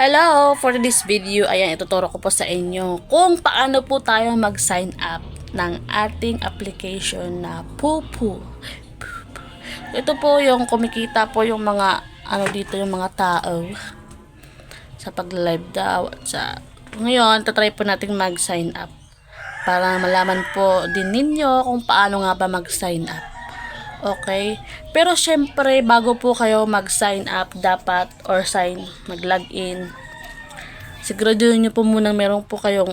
Hello! For this video, ayan, ituturo ko po sa inyo kung paano po tayo mag-sign up ng ating application na Pupu. Ito po yung kumikita po yung mga, dito yung mga tao sa pag-live daw. Ngayon, tatry po natin mag-sign up para malaman po din ninyo kung paano nga ba mag-sign up. Okay? Pero syempre, bago po kayo mag-sign up, dapat, or mag-login, siguraduhin nyo po muna meron po kayong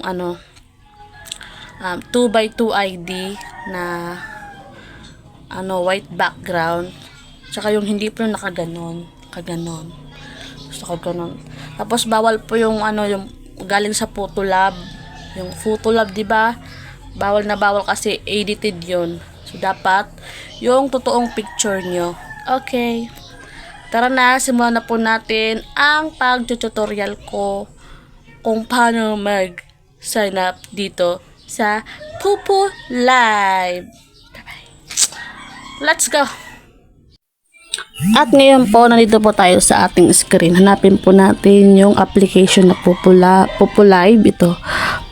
2x2 ID na white background. Tsaka yung hindi po nakaganon. Gusto ko ganon. Tapos bawal po yung yung galing sa Photolab. Yung Photolab, 'di ba? Bawal na bawal kasi edited 'yon. So dapat yung totoong picture nyo. Okay. Tara na, simulan na po natin ang pag-tutorial ko kung paano mag-sign up dito sa Pupu Live. Let's go! At ngayon po, nandito po tayo sa ating screen. Hanapin po natin yung application na Pupu Live. Ito.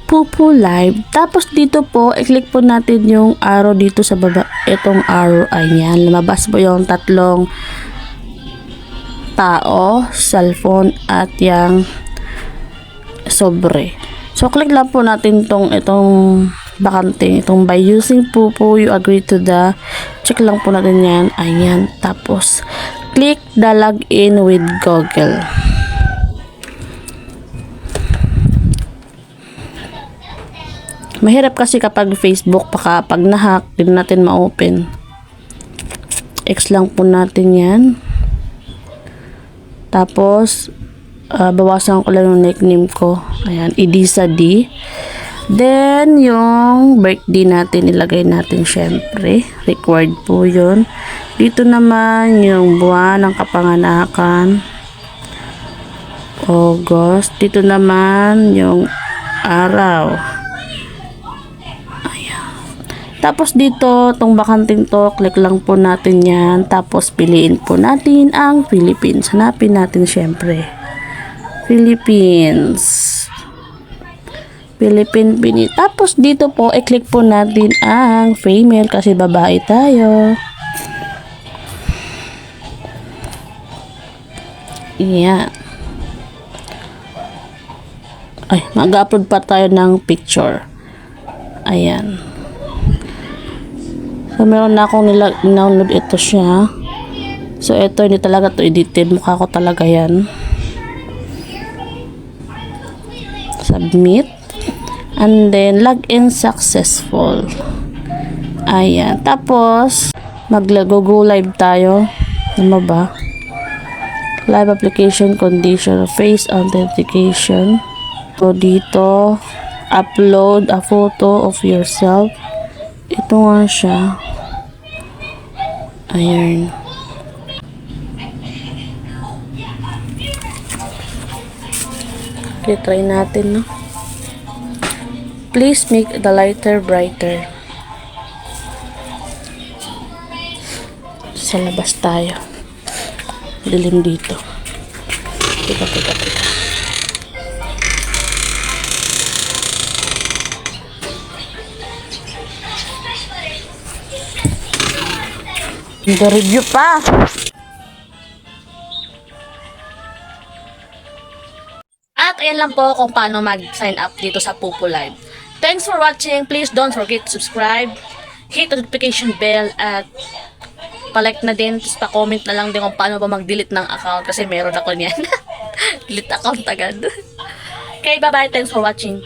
Pupu Live. Tapos dito po, i-click po natin yung arrow dito sa baba. Itong arrow, ayan. Lumabas po yung tatlong tao, cellphone, at yung sobre. So, click lang po natin itong bakante. Itong by using Pupu, you agree to the, check lang po natin yan. Ayan. Tapos, click the login with Google. Mahirap kasi kapag Facebook, pag na-hack, din natin ma-open. X lang po natin yan. Tapos, bawasan ko lang yung nickname ko. Ayan, Idisa D. Then, yung birthday natin, ilagay natin syempre. Required po yun. Dito naman, yung buwan ng kapanganakan. August. Dito naman, yung araw. Tapos dito, itong bakanting to, click lang po natin yan. Tapos piliin po natin ang Philippines. Hanapin natin syempre. Philippines. Tapos dito po, i-click po natin ang female kasi babae tayo. Yan. Ay, mag-upload pa tayo ng picture. Ayan. So, meron na akong download ito siya. So, ito, hindi talaga to edited. Mukha ko talaga yan. Submit. And then, login successful. Ayan. Tapos, go live tayo. Ano ba? Live application condition. Face authentication. So, dito, upload a photo of yourself. Ito nga siya. Ayan. Okay, try natin, no? Please make the lighter brighter. Sa labas tayo. Dilim dito. Teka. Review pa. At ayan lang po kung paano mag-sign up dito sa Pupu Live. Thanks for watching. Please don't forget to subscribe, hit the notification bell, at palike na din. Tapos pa-comment na lang din kung paano ba mag-delete ng account kasi meron ako niyan. Delete account agad. Okay, bye-bye. Thanks for watching.